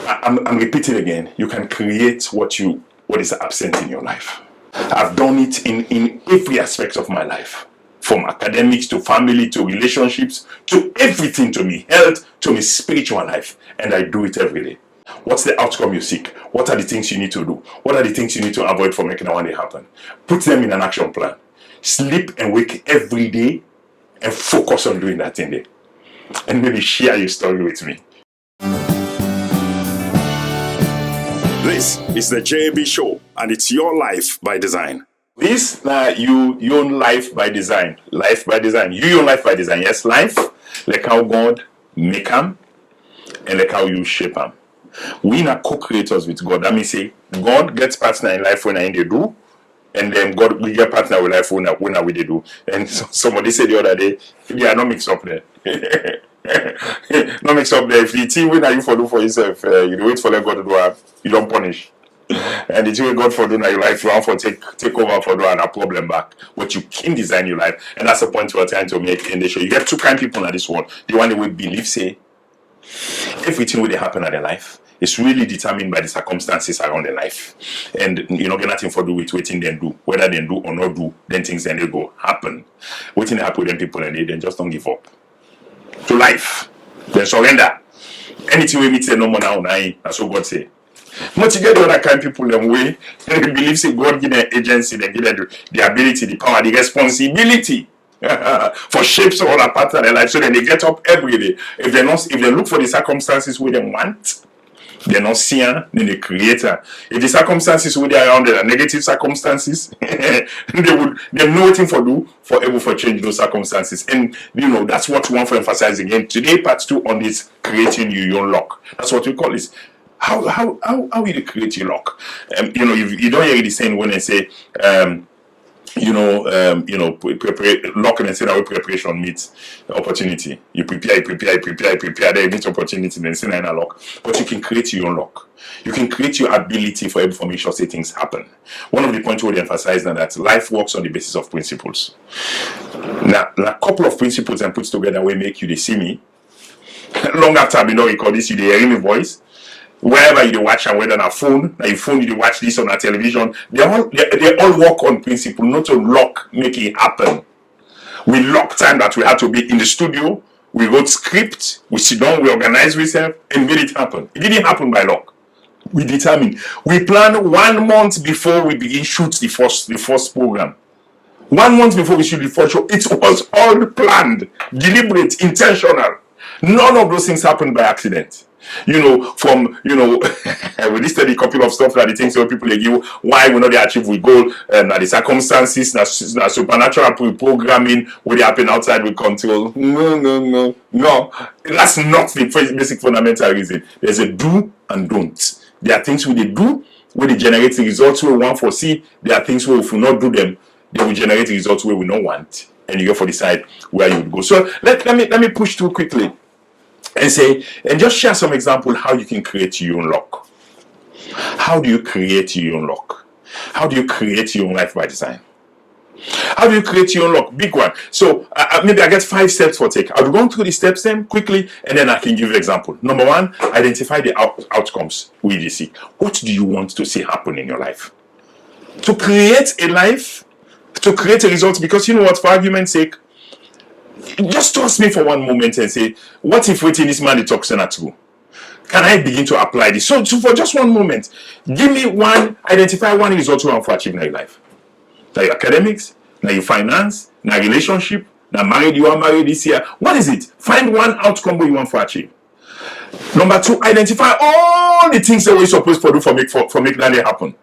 I'm repeating again. You can create what is absent in your life. I've done it in every aspect of my life, from academics to family to relationships to everything, to me health, to my spiritual life, and I do it every day. What's the outcome you seek? What are the things you need to do? What are the things you need to avoid from making one day happen? Put them in an action plan. Sleep and wake every day and focus on doing that thing there. And maybe share your story with me. This is the JB Show, and it's your life by design. This you own life by design. Life by design. You own life by design. Yes, life, like how God make them, and like how you shape them. We are co-creators with God. That means say God gets partner in life when they do, and then God we get partner with life when we do. And so, somebody said the other day, yeah, no mix up there. No mix up there. If the thing when you follow for yourself, you wait for let God to do, you don't punish. And the thing God for do now your life, you want for take over for doing a problem back. What you can design your life, and that's the point we're trying to make in the show. You get two kind of people in this world. The one that will believe say everything will happen in their life. It's really determined by the circumstances around their life, and you know, get nothing for do with waiting they do, whether they do or not do. Then things then they go happen. Waiting happen with them people and they then just don't give up to life. Then surrender. Anything we meet say no more now. That's what God say. But you get the other kind of people them way they believe say God give them agency, they give them the ability, the power, the responsibility for shapes all a part of their life. So then they get up every day. If they look for the circumstances where they want, they're not seeing, then the creator. If the circumstances where they are around are negative circumstances, they have nothing for do for able for change those circumstances. And you know that's what we want to emphasize again. Today, part 2 on this creating your lock. That's what we call this. How will you create your lock? You know, you don't hear the saying when they say lock and say that way preparation meets opportunity. You prepare, then you meet opportunity, then say na lock. But you can create your own lock. You can create your ability for able to make sure say things happen. One of the points we emphasize now that life works on the basis of principles. Now a couple of principles and put together will make you see me. Long after I been not record this, you hear my voice. Wherever you watch and whether on a phone, now your phone you watch this on a television, they all work on principle, not to lock, make it happen. We lock time that we have to be in the studio, we wrote script, we sit down, we organize ourselves, and made it happen. It didn't happen by luck. We determined. We planned 1 month before we begin shoot the first program. 1 month before we shoot the first show, it was all planned, deliberate, intentional. None of those things happened by accident. You know, from, you know, we listed a couple of stuff that the things that people they give, why we not they achieve we goal, that the circumstances, that supernatural programming, what they happen outside we control. No. That's not the basic fundamental reason. There's a do and don't. There are things we they do, where they generate the results we want for see. There are things where if we not do them, they will generate the results where we don't want. And you go for decide where you would go. So let me push through quickly. And just share some example how you can create your own lock. How do you create your own lock? How do you create your own life by design? How do you create your own lock? Big one. So maybe I get 5 steps for take. I'll be going through the steps then quickly, and then I can give you an example. Number 1, identify the outcomes with you see. What do you want to see happen in your life? To create a life, to create a result, because you know what, for argument's sake, just trust me for one moment and say, what if waiting this man the talks not true? Can I begin to apply this? So for just one moment, identify one result you want to achieve in your life. Now your academics, now your finance, now relationship, now married, you are married this year. What is it? Find one outcome where you want to achieve. Number 2, identify all the things that we're supposed to do for make that happen.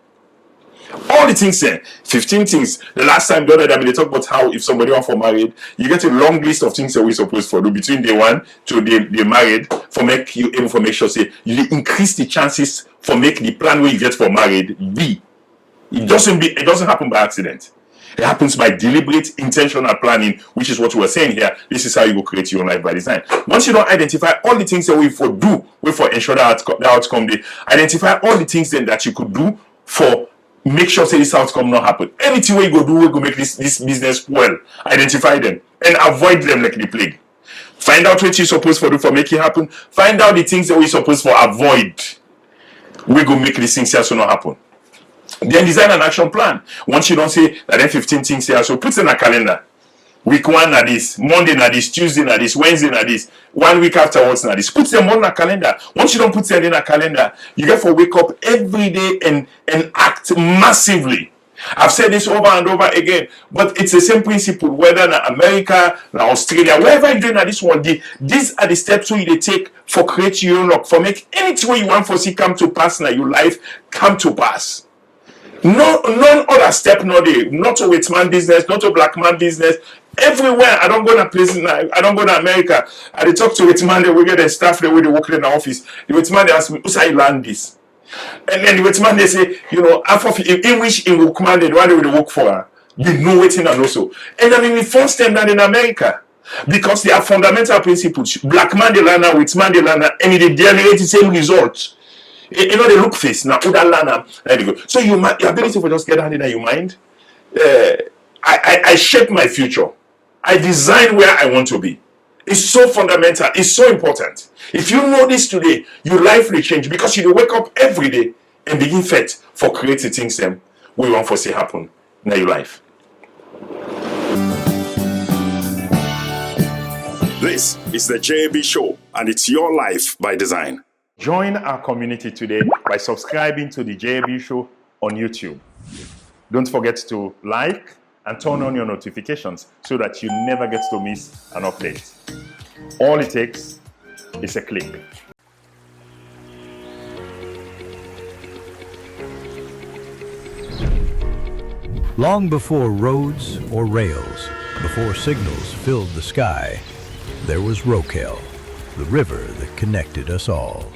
All the things there, 15 things. The last time the other day they talk about how if somebody wants for married, you get a long list of things that we're supposed to do between day 1 to they married for make you able to make sure say you increase the chances for make the plan where you get for married be. It doesn't happen by accident. It happens by deliberate, intentional planning, which is what we were saying here. This is how you will create your own life by design. Once you don't identify all the things that we for do, we for ensure that the outcome, they identify all the things then that you could do for make sure say this outcome not happen. Anything we go do, we go make this business well. Identify them and avoid them like the plague. Find out what you're supposed to do for make it happen. Find out the things that we're supposed to avoid. We go make these things here so not happen. Then design an action plan. Once you don't say that then 15 things here, so put in a calendar. Week 1 na this, Monday na this, Tuesday na this, Wednesday na this, 1 week afterwards na this. Put them on a calendar. Once you don't put them in a calendar, you get to wake up every day and act massively. I've said this over and over again, but it's the same principle whether in America, in Australia, wherever you're doing this one, these are the steps you take for create your own luck, for make anything you want for see come to pass in your life come to pass. No, none other step, no day. Not a white man business, not a black man business. Everywhere, I don't go to places. I don't go to America. I talk to white man. They will get the staff. They will work in the office. The white man they ask me, "Who's I learn this?" And then the white man they say, half of in which in work man they will work for. You know waiting and also. And I mean, we force them down in America because they have fundamental principles. Black man they learn, white man they learn, and they generate the same results. They look face now. So your ability to just get that in your mind. I shape my future. I design where I want to be. It's so fundamental. It's so important. If you know this today, your life will change because you wake up every day and begin fight for creating things we want to see happen in your life. This is the JB Show, and it's your life by design. Join our community today by subscribing to the JB Show on YouTube. Don't forget to like and turn on your notifications so that you never get to miss an update. All it takes is a click. Long before roads or rails, before signals filled the sky, there was Rokel, the river that connected us all.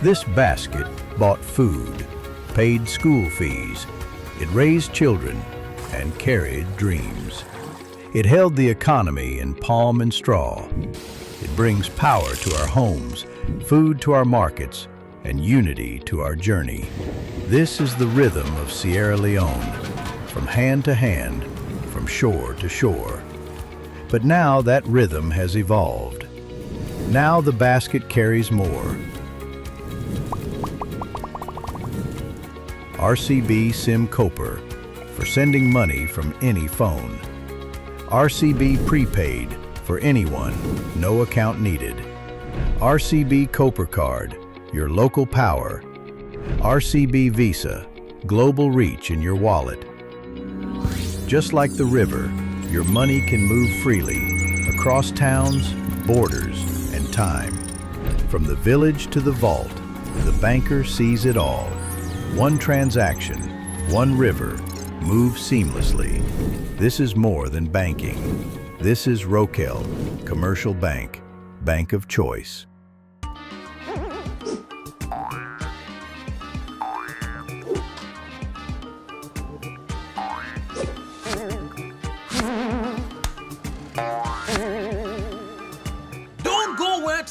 This basket bought food, paid school fees, it raised children, and carried dreams. It held the economy in palm and straw. It brings power to our homes, food to our markets, and unity to our journey. This is the rhythm of Sierra Leone, from hand to hand, from shore to shore. But now that rhythm has evolved. Now the basket carries more. RCB SIM Cooper, for sending money from any phone. RCB Prepaid, for anyone, no account needed. RCB Cooper Card, your local power. RCB Visa, global reach in your wallet. Just like the river, your money can move freely across towns, borders, and time. From the village to the vault, the banker sees it all. One transaction, one river, move seamlessly. This is more than banking. This is Rokel, Commercial Bank, bank of choice.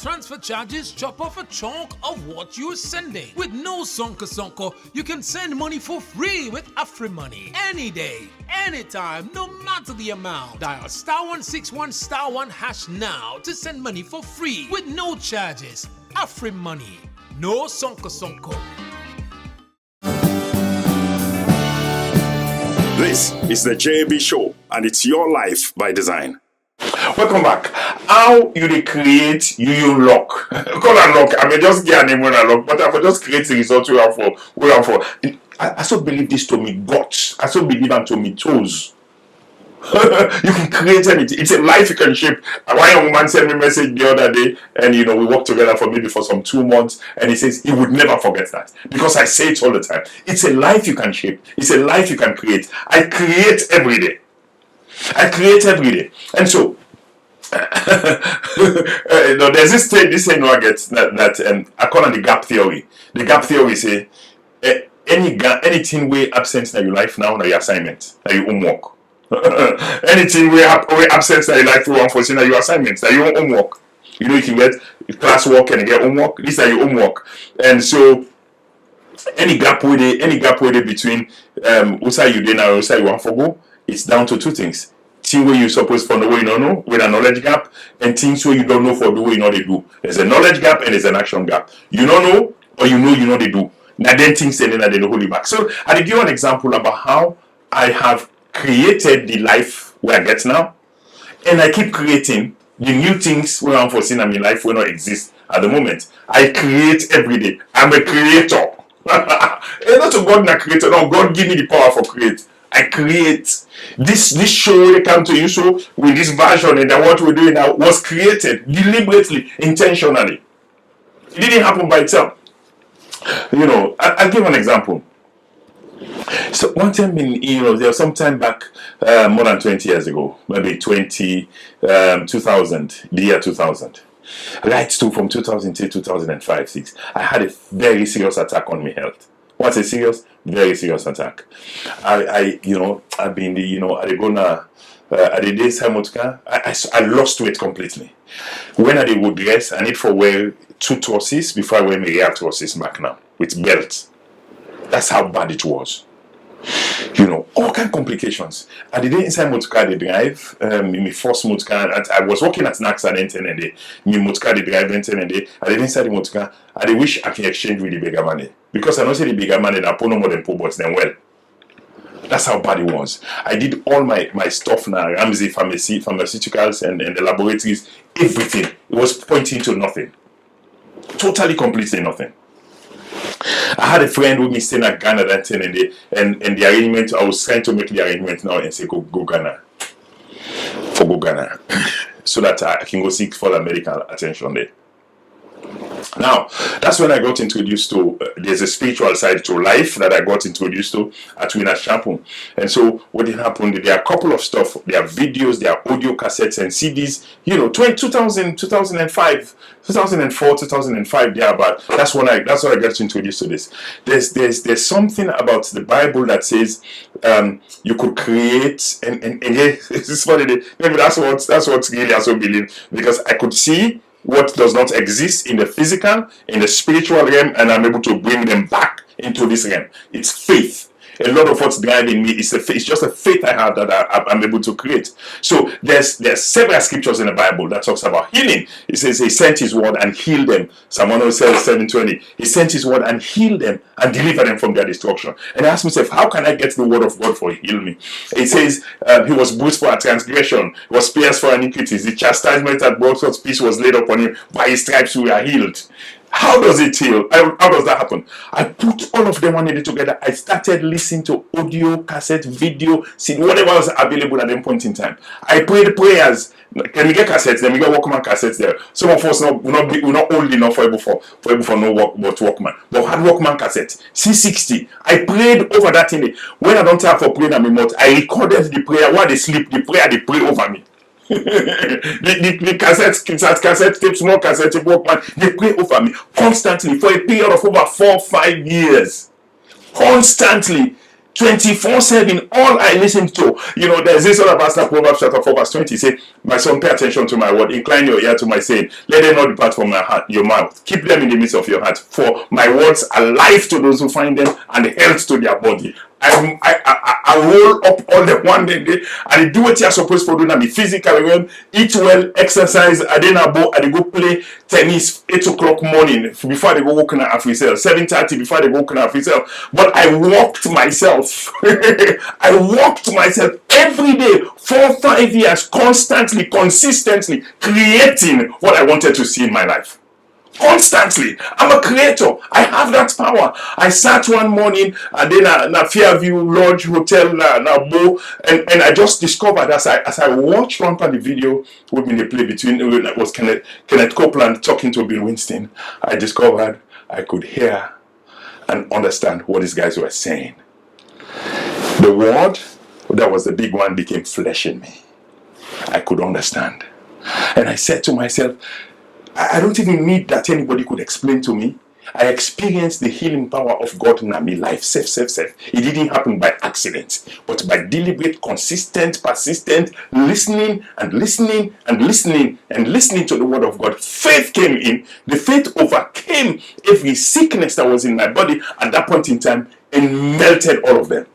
Transfer charges chop off a chunk of what you're sending. With no sonko, you can send money for free with AfriMoney. Any day, anytime, no matter the amount. Dial *161*1# now to send money for free with no charges. AfriMoney. No sonko. This is the JB Show, and it's your life by design. Welcome back. How you create your luck? Call it luck. I may just get a name on a luck, but I will just create the result we have for. I so believe this to me guts. I so believe that to me toes. You can create anything. It's a life you can shape. One young woman sent me a message the other day, and we worked together for maybe for some 2 months, and he says he would never forget that because I say it all the time. It's a life you can shape. It's a life you can create. I create every day. And so there's this thing I get that I call it the gap theory. The gap theory say anything we absent in your life now your assignment, now your homework. Anything we absent in your life you want for see your assignments, now your homework. You can get classwork and get homework. These are your homework. And so Any gap with it between Usa you did now Usa you want for go, it's down to two things. Things where you supposed for the way you don't know with a knowledge gap, and things where you don't know for the way you know they do. There's a knowledge gap and there's an action gap. You don't know or you know they do. Now then things and then they hold you back. So I give you an example about how I have created the life where I get now, and I keep creating the new things where I'm foreseeing in my life will not exist at the moment. I create every day. I'm a creator. It's not a God not creator. No, God give me the power for create. I create. This show they come to you so with this version and then what we're doing now was created deliberately, intentionally. It didn't happen by itself. I'll give an example. So one time there was some time back, more than 20 years ago, maybe 2000, the year 2000. Right to from 2008, 2005, 6. I had a very serious attack on my health. What's a serious? Very serious attack. I've been, I go now, at the days I lost weight completely. When I would dress, I need for wear 2 trousers before I wear my real trousers back now, with belts. That's how bad it was. All kind of complications. I did inside motorcar they drive. In my first motorcar, I was working at an accident and day. My motorcar they drive and day. I did inside the motorcar. I did wish I can exchange with the bigger money because I know say the bigger money that put no more than poor but then well. That's how bad it was. I did all my stuff now, Ramsey pharmaceuticals and the laboratories, everything. It was pointing to nothing. Totally, completely nothing. I had a friend with me staying at Ghana that time and the arrangement, I was trying to make the arrangement now and say go Ghana. So that I can go seek for the medical attention there. Now, that's when I got introduced to, there's a spiritual side to life that I got introduced to at Winners Chapel. And so what did happen, there are a couple of stuff, there are videos, there are audio cassettes and CDs, 2005, 2004, 2005, there, but that's when I got introduced to this. There's something about the Bible that says you could create, and yeah, it's funny, maybe that's what's really also believed, because I could see what does not exist in the physical, in the spiritual realm, and I'm able to bring them back into this realm. It's faith. A lot of what's driving me is it's just a faith I have that I'm able to create. So there's several scriptures in the Bible that talks about healing. It says he sent his word and healed them. Psalm 107:20. He sent his word and healed them and delivered them from their destruction. And I asked myself, how can I get the word of God for heal me? It says he was bruised for a transgression, he was pierced for iniquities. The chastisement that brought us peace was laid upon him. By his stripes we are healed. How does it heal? How does that happen? I put all of them one day together. I started listening to audio, cassette, video, CD, whatever was available at that point in time. I prayed prayers. Can we get cassettes? Then we get Walkman cassettes there. Some of us we're not old enough for able for no Walkman. But I had Walkman cassette, C60. I prayed over that thing. When I don't have for praying on my mouth, I recorded the prayer while they sleep. The prayer they pray over me. the cassette tapes, small cassette Walkman, they pray over me constantly for a period of over 4-5 years. Constantly. 24/7, all I listen to, there's this other verse like Proverbs chapter 4 verse 20, say, my son, pay attention to my word, incline your ear to my saying, let them not depart from my heart, your mouth, keep them in the midst of your heart, for my words are life to those who find them and health to their body. I roll up all the one day and do what you're supposed to do in the physical realm, eat well, exercise, I go play tennis 8 o'clock morning before they go walking at Africell, 7:30 before they go walking at Africell. But I walked myself. I walked myself every day, 4-5 years, constantly, consistently creating what I wanted to see in my life. Constantly. I'm a creator. I have that power. I sat one morning and then at Fairview Lodge Hotel Bo, and I just discovered as I watched one part of the video with me, they play between was Kenneth Copeland talking to Bill Winston. I discovered I could hear and understand what these guys were saying. The word that was the big one became flesh in me. I could understand. And I said to myself, I don't even need that anybody could explain to me. I experienced the healing power of God in my life. Safe. It didn't happen by accident, but by deliberate, consistent, persistent listening and listening and listening and listening to the word of God. Faith came in. The faith overcame every sickness that was in my body at that point in time and melted all of them.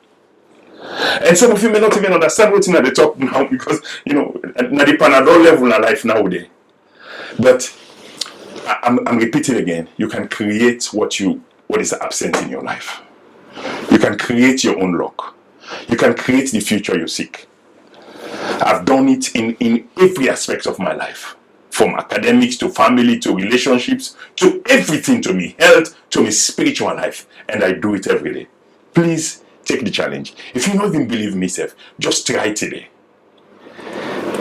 And some of you may not even understand what's in at the top now, because now the Panadol level in life nowadays. But I'm repeating again, you can create what is absent in your life. You can create your own luck. You can create the future you seek. I've done it in every aspect of my life, from academics to family to relationships to everything, to me health, to my spiritual life, and I do it every day. Please take the challenge. If you don't even believe me, just try it today.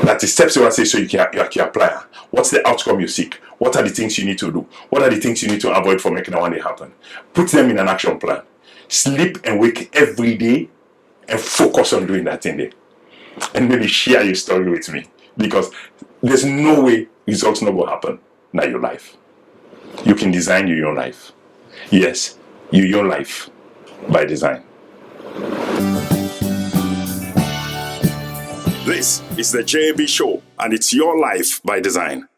That's the steps you want to say so you can apply. What's the outcome you seek? What are the things you need to do? What are the things you need to avoid from making that one day happen? Put them in an action plan. Sleep and wake every day and focus on doing that thing there. And maybe share your story with me, because there's no way results not will happen in your life. You can design your own life. Yes, your own life by design. This is the JB Show, and it's your life by design.